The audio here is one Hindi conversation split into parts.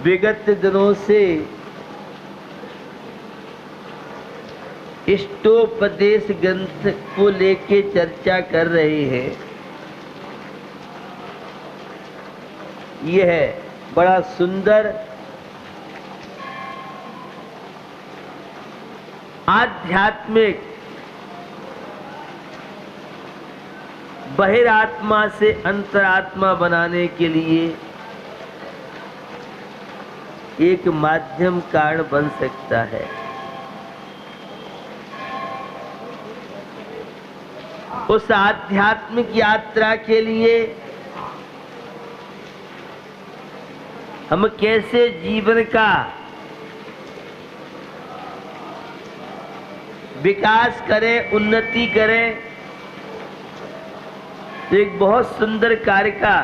विगत दिनों से इष्टोपदेश ग्रंथ को लेके चर्चा कर रहे हैं। यह बड़ा सुंदर आध्यात्मिक बहिरात्मा से अंतरात्मा बनाने के लिए एक माध्यम कारण बन सकता है। उस आध्यात्मिक यात्रा के लिए हम कैसे जीवन का विकास करें, उन्नति करें, तो एक बहुत सुंदर कार्य का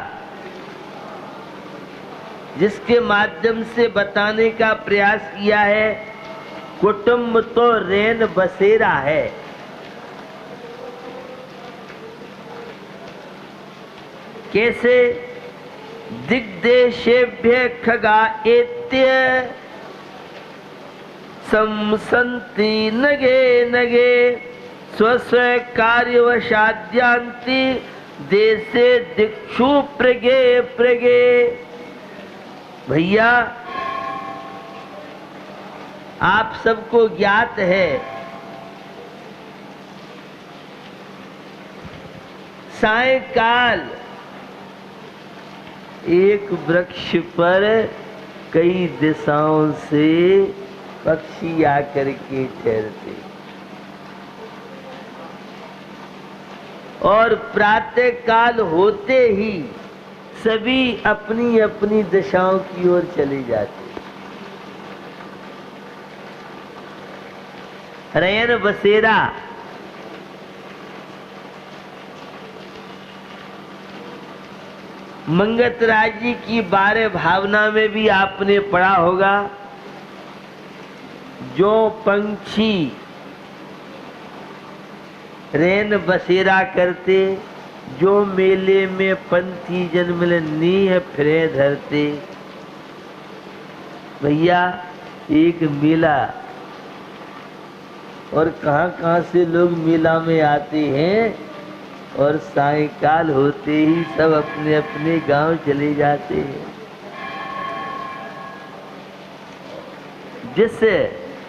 जिसके माध्यम से बताने का प्रयास किया है। कुटुंब तो रैन बसेरा है। कैसे दिग्देशेभ्य खगा एत्य संसन्ति नगे नगे स्वस्व कार्यवशाद्यांति देशे दिक्षु प्रगे प्रगे। भैया, आप सबको ज्ञात है सायंकाल एक वृक्ष पर कई दिशाओं से पक्षी आकर के ठहरते और प्रातः काल होते ही सभी अपनी अपनी दिशाओं की ओर चले जाते। रैन बसेरा मंगतराज जी की 12 भावना में भी आपने पढ़ा होगा। जो पंछी रैन बसेरा करते, जो मेले में पंथी जन्म नीह फिरे धरते। भैया, एक मेला और कहां से लोग मेला में आते हैं और सायंकाल होते ही सब अपने अपने गांव चले जाते हैं। जिस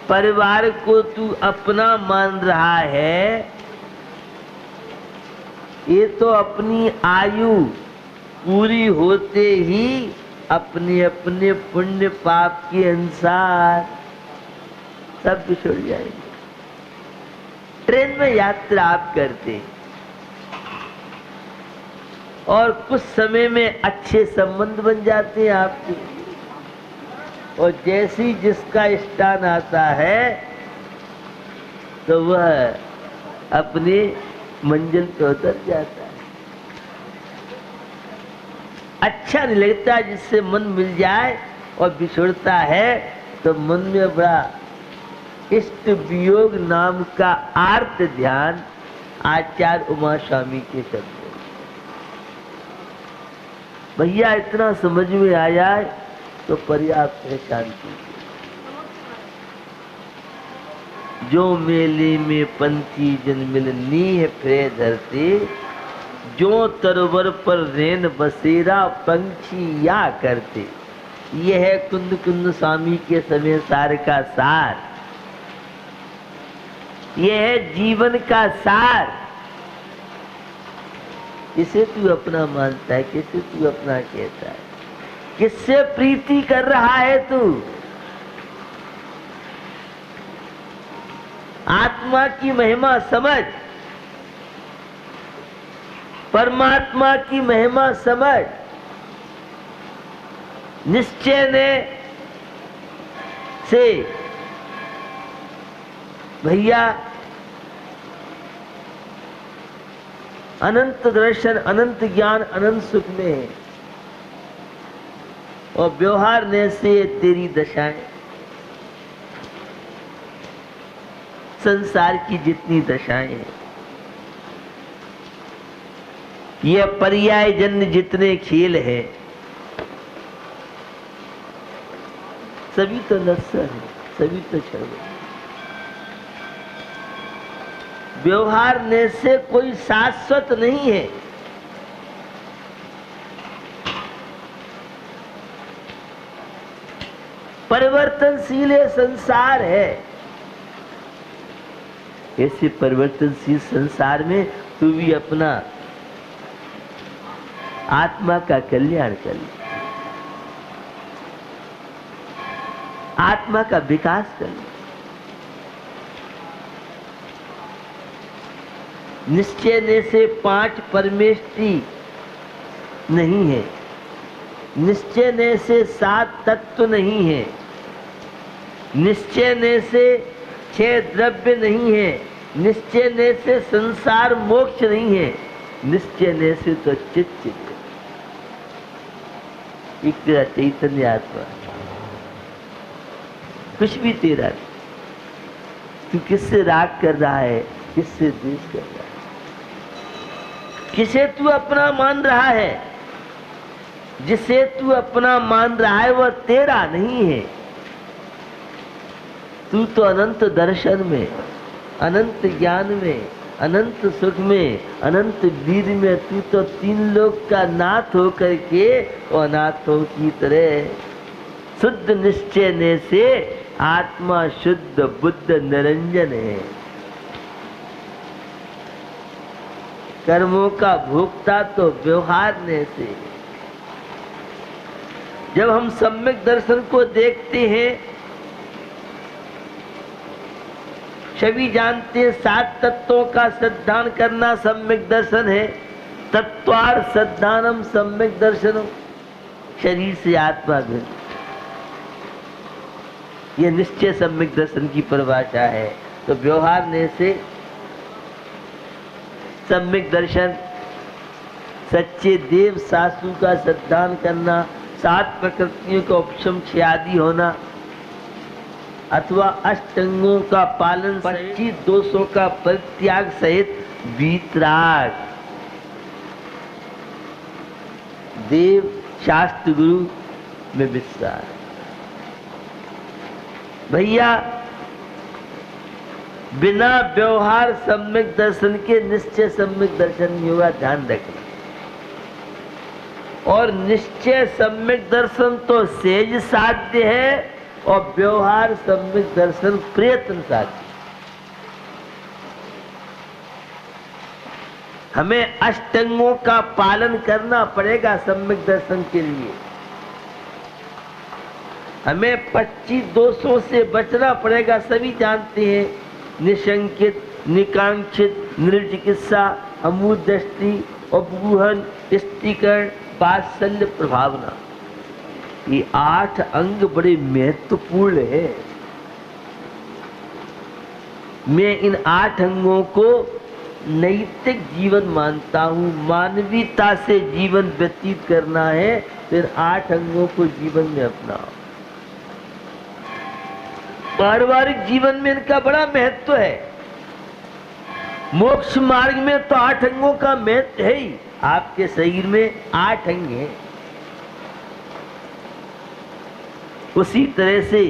परिवार को तू अपना मान रहा है, ये तो अपनी आयु पूरी होते ही अपने अपने पुण्य पाप के अनुसार सब बिछड़ जाएंगे। ट्रेन में यात्रा आप करते और कुछ समय में अच्छे संबंध बन जाते हैं आपके, और जैसी जिसका स्थान आता है तो वह अपने मंजिल पे उतर जाता है। अच्छा नहीं लगता जिससे मन मिल जाए और बिछुड़ता है तो मन में बड़ा इष्ट वियोग नाम का आर्त ध्यान आचार्य उमा स्वामी के शब्द। भैया, इतना समझ में आ जाए तो पर्याप्त है शांति। जो मेले में पंथी जन्मिल नीह फिरे धरते, जो तरवर पर रैन बसेरा पंछी या करते। यह है कुंद कुंद स्वामी के समय सार का सार। यह है जीवन का सार। किसे तू अपना मानता है, किसे तू अपना कहता है, किससे प्रीति कर रहा है तू? आत्मा की महिमा समझ, परमात्मा की महिमा समझ। निश्चय ने से भैया अनंत दर्शन, अनंत ज्ञान, अनंत सुख में है, और व्यवहार ने से तेरी दशाएं। संसार की जितनी दशाएं हैं, ये पर्याय जन्य जितने खेल हैं, सभी तो नश्वर है, सभी तो क्षण है। व्यवहार से कोई शाश्वत नहीं है। परिवर्तनशील ये संसार है। ऐसे परिवर्तनशील संसार में तू भी अपना आत्मा का कल्याण कर ले, आत्मा का विकास कर ले। निश्चय से 5 परमेष्टि नहीं है, निश्चय से 7 तत्व नहीं है, निश्चय से 6 द्रव्य नहीं है, निश्चय से संसार मोक्ष नहीं है, निश्चय से तो चित्त है। एक तेरा चैतन्य आत्मा, कुछ भी तेरा नहीं। तू किससे राग कर रहा है, किससे द्वेष कर रहा है, किसे तू अपना मान रहा है? जिसे तू अपना मान रहा है वह तेरा नहीं है। तू तो अनंत दर्शन में, अनंत ज्ञान में, अनंत सुख में, अनंत वीर में तू तो 3 लोक का नाथ हो करके और अनाथों की तरह शुद्ध निश्चय से आत्मा शुद्ध बुद्ध निरंजन है। कर्मों का भोक्ता तो व्यवहार से। जब हम सम्यक दर्शन को देखते हैं, सभी जानते हैं 7 तत्वों का श्रद्धान करना सम्यक दर्शन है। तत्वार श्रद्धानम सम्यक दर्शनम, शरीर से आत्मा भिन्न, यह निश्चय सम्यक दर्शन की परिभाषा है। तो व्यवहार से सम्यक दर्शन, सच्चे देव सासु का श्रद्धान करना, 7 प्रकृतियों का उपशम आदि होना, अथवा अष्टंगों का पालन, 25 दोषों का परित्याग सहित वीतराग। देव शास्त्र गुरु में विश्वास। भैया बिना व्यवहार सम्यक दर्शन के निश्चय सम्यक दर्शन नहीं होगा, ध्यान रखना। और निश्चय सम्यक दर्शन तो सहज साध्य है और व्यवहार सम्यक दर्शन प्रयत्न साध्य। हमें अष्टंगों का पालन करना पड़ेगा सम्यक दर्शन के लिए। हमें 25 दोषों से बचना पड़ेगा। सभी जानते हैं, निशंकित, निकांक्षित, निर्चिकित्सा, अमूढ़ दृष्टि, उपगूहन, स्त्रीकरण, वात्सल्य, प्रभावना, ये 8 अंग बड़े महत्वपूर्ण है। मैं इन 8 अंगों को नैतिक जीवन मानता हूँ। मानवीयता से जीवन व्यतीत करना है तो इन 8 अंगों को जीवन में अपनाओ। पारिवारिक जीवन में इनका बड़ा महत्व है। मोक्ष मार्ग में तो 8 अंगों का महत्व है ही। आपके शरीर में 8 अंग हैं। उसी तरह से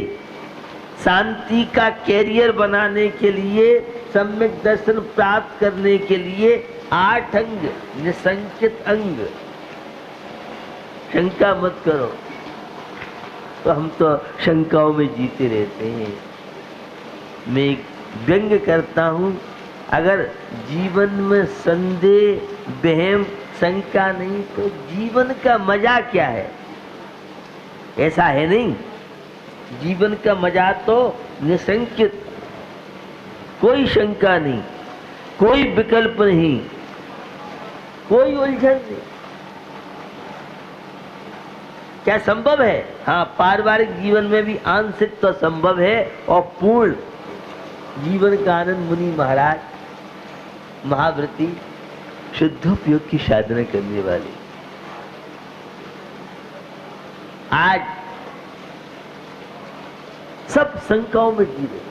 शांति का कैरियर बनाने के लिए, सम्यक दर्शन प्राप्त करने के लिए 8 अंग, निसंकित अंग। शंका मत करो। तो हम तो शंकाओं में जीते रहते हैं। मैं व्यंग करता हूँ, अगर जीवन में संदेह, वहम, शंका नहीं तो जीवन का मजा क्या है? ऐसा है नहीं। जीवन का मजा तो निसंकित, कोई शंका नहीं, कोई विकल्प नहीं, कोई उलझन नहीं। क्या संभव है? हाँ, पारिवारिक जीवन में भी आंशिक तो संभव है और पूर्ण जीवन का आनंद मुनि महाराज, महाव्रती, शुद्धोपयोग की साधना करने वाले आज सब शंकाओं में जी रहे।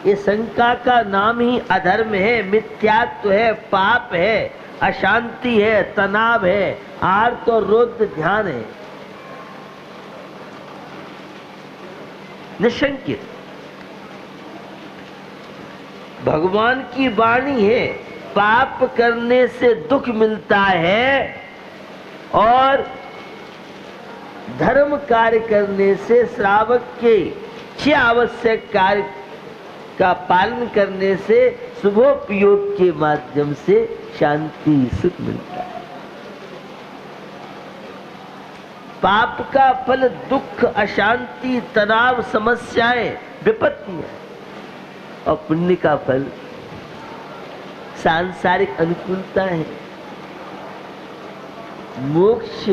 ये शंका का नाम ही अधर्म है, मिथ्यात्व है, पाप है, अशांति है, तनाव है, आर्त और रोध ध्यान है। निशंकित भगवान की वाणी है, पाप करने से दुख मिलता है और धर्म कार्य करने से, श्रावक के 6 आवश्यक कार्य का पालन करने से, शुभोपयोग के माध्यम से शांति सुख मिलता है। पाप का फल दुख, अशांति, तनाव, समस्याएं, विपत्तियां, और पुण्य का फल सांसारिक अनुकूलता है। मोक्ष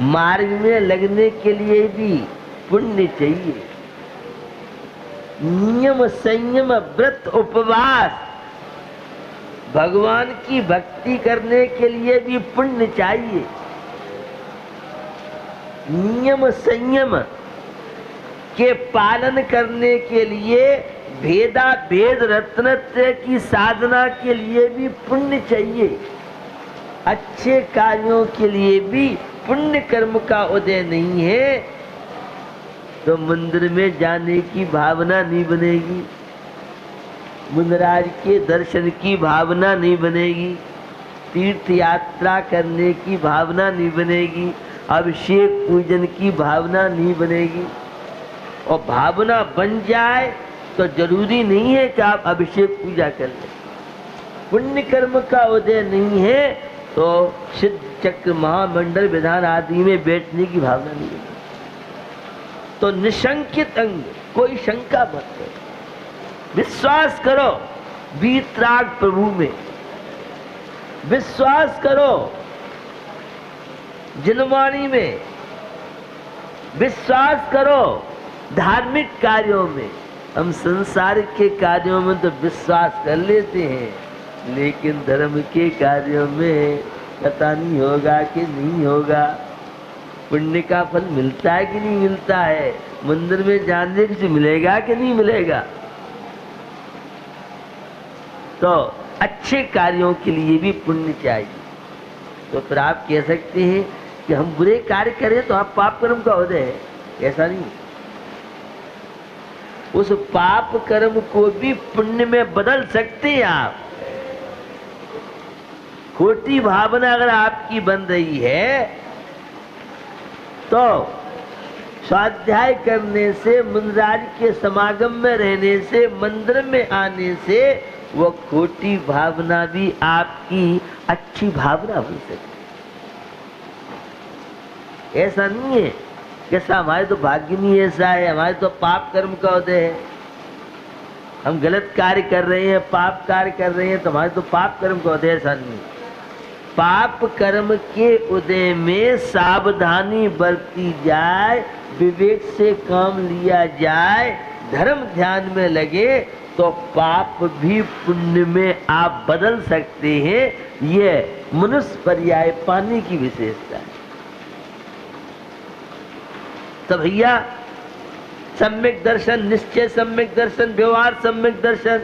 मार्ग में लगने के लिए भी पुण्य चाहिए। नियम, संयम, व्रत, उपवास, भगवान की भक्ति करने के लिए भी पुण्य चाहिए। नियम संयम के पालन करने के लिए, भेदा भेद रत्नत्रय की साधना के लिए भी पुण्य चाहिए। अच्छे कार्यों के लिए भी पुण्य कर्म का उदय नहीं है तो मंदिर में जाने की भावना नहीं बनेगी, मुनिराज के दर्शन की भावना नहीं बनेगी, तीर्थ यात्रा करने की भावना नहीं बनेगी, अभिषेक पूजन की भावना नहीं बनेगी। और भावना बन जाए तो जरूरी नहीं है कि आप अभिषेक पूजा कर लें। पुण्य कर्म का उदय नहीं है तो सिद्ध चक्र महामंडल विधान आदि में बैठने की भावना नहीं है। तो निशंकित अंग, कोई शंका मत करो, विश्वास करो वीतराग प्रभु में, विश्वास करो जिनवाणी में, विश्वास करो धार्मिक कार्यों में। हम संसार के कार्यों में तो विश्वास कर लेते हैं, लेकिन धर्म के कार्यों में पता नहीं होगा कि नहीं होगा, पुण्य का फल मिलता है कि नहीं मिलता है, मंदिर में जाने से मिलेगा कि नहीं मिलेगा। तो अच्छे कार्यों के लिए भी पुण्य चाहिए। तो फिर आप कह सकते हैं कि हम बुरे कार्य करें तो आप पाप कर्म का उदय है, ऐसा नहीं। उस पाप कर्म को भी पुण्य में बदल सकते हैं आप। खोटी भावना अगर आपकी बन रही है तो स्वाध्याय करने से, मुनिराज के समागम में रहने से, मंदिर में आने से वो खोटी भावना भी आपकी अच्छी भावना बन सकती। ऐसा नहीं है कैसा हमारे तो भाग्य नहीं ऐसा है, हमारे तो पाप कर्म का उदय है, हम गलत कार्य कर रहे हैं, पाप कार्य कर रहे हैं तो हमारे तो पाप कर्म का उदय। ऐसा नहीं, पाप कर्म के उदय में सावधानी बरती जाए, विवेक से काम लिया जाए, धर्म ध्यान में लगे तो पाप भी पुण्य में आप बदल सकते हैं। ये मनुष्य पर्याय पाने की विशेषता है। तो भैया सम्यक दर्शन, निश्चय सम्यक दर्शन, व्यवहार सम्यक दर्शन,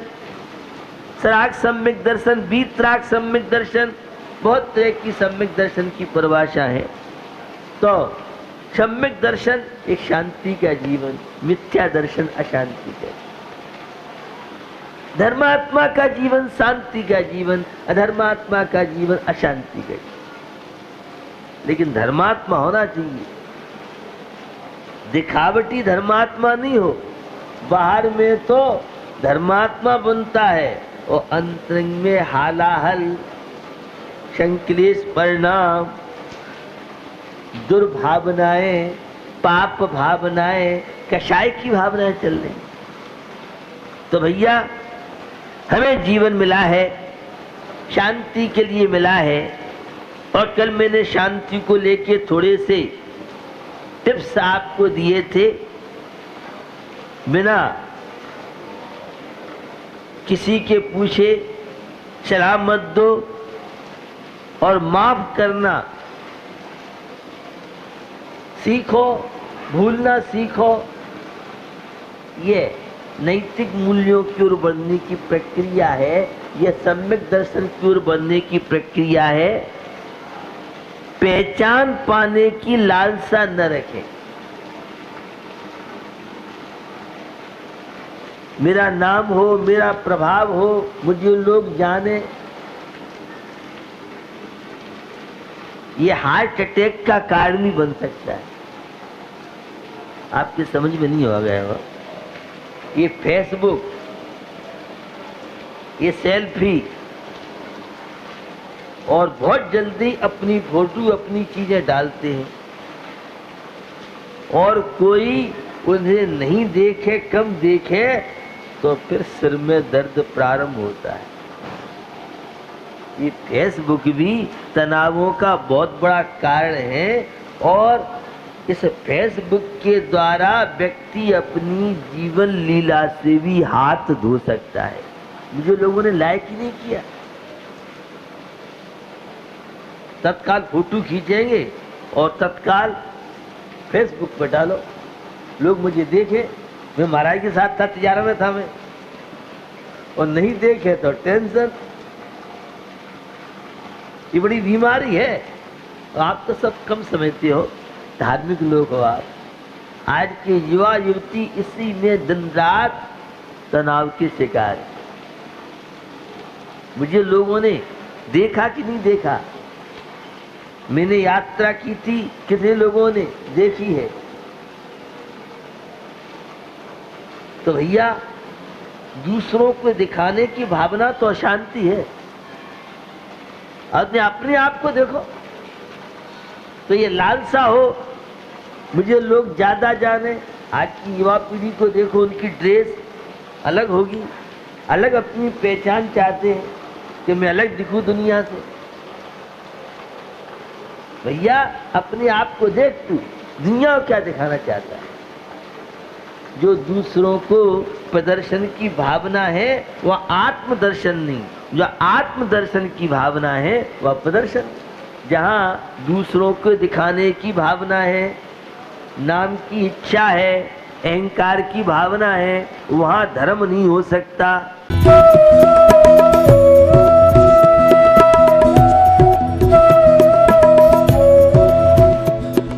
सराग सम्यक दर्शन, वीतराग सम्यक दर्शन, बहुत तरह की सम्यक दर्शन की परिभाषा है। तो सम्यक दर्शन एक शांति का जीवन, मिथ्या दर्शन अशांति का, धर्मात्मा का जीवन शांति का जीवन, अधर्मात्मा का जीवन अशांति का जीवन। लेकिन धर्मात्मा होना चाहिए, दिखावटी धर्मात्मा नहीं हो। बाहर में तो धर्मात्मा बनता है और अंतरंग में हालाहल, संक्लेश परिणाम, दुर्भावनाएं, पाप भावनाएं, कषाय की भावनाएं चल रही। तो भैया हमें जीवन मिला है, शांति के लिए मिला है। और कल मैंने शांति को लेके थोड़े से टिप्स आपको दिए थे। बिना किसी के पूछे सलाह मत दो और माफ करना सीखो, भूलना सीखो। ये नैतिक मूल्यों की ओर बढ़ने की प्रक्रिया है, यह सम्यक दर्शन की ओर बढ़ने की प्रक्रिया है। पहचान पाने की लालसा न रखें। मेरा नाम हो, मेरा प्रभाव हो, मुझे लोग जाने, ये हार्ट अटैक का कारण भी बन सकता है। आपकी समझ में नहीं हो गया हो। ये फेसबुक, ये सेल्फी, और बहुत जल्दी अपनी फोटो, अपनी चीजें डालते हैं, और कोई उन्हें नहीं देखे, कम देखे, तो फिर सिर में दर्द प्रारंभ होता है। ये फेसबुक भी तनावों का बहुत बड़ा कारण है, और इस फेसबुक के द्वारा व्यक्ति अपनी जीवन लीला से भी हाथ धो सकता है। मुझे लोगों ने लाइक ही नहीं किया, तत्काल फोटो खींचेंगे और तत्काल फेसबुक पर डालो, लोग मुझे देखे। मैं महाराज के साथ था, तिजारा में था मैं, और नहीं देखे तो टेंशन। ये बड़ी बीमारी है। आप तो सब कम समझते हो, धार्मिक लोग हो आप। आज के युवा युवती इसी में दिन रात तनाव के शिकार है। मुझे लोगों ने देखा कि नहीं देखा, मैंने यात्रा की थी, कितने लोगों ने देखी है। तो भैया, दूसरों को दिखाने की भावना तो अशांति है। अपने आप को देखो, तो ये लालसा हो मुझे लोग ज्यादा जाने। आज की युवा पीढ़ी को देखो, उनकी ड्रेस अलग होगी, अलग अपनी पहचान चाहते हैं कि मैं अलग दिखूं दुनिया से। भैया, अपने आप को देख, तू दुनिया को क्या दिखाना चाहता है। जो दूसरों को प्रदर्शन की भावना है वह आत्मदर्शन नहीं, जो आत्मदर्शन की भावना है वह प्रदर्शन। जहाँ दूसरों को दिखाने की भावना है, नाम की इच्छा है, अहंकार की भावना है, वहाँ धर्म नहीं हो सकता।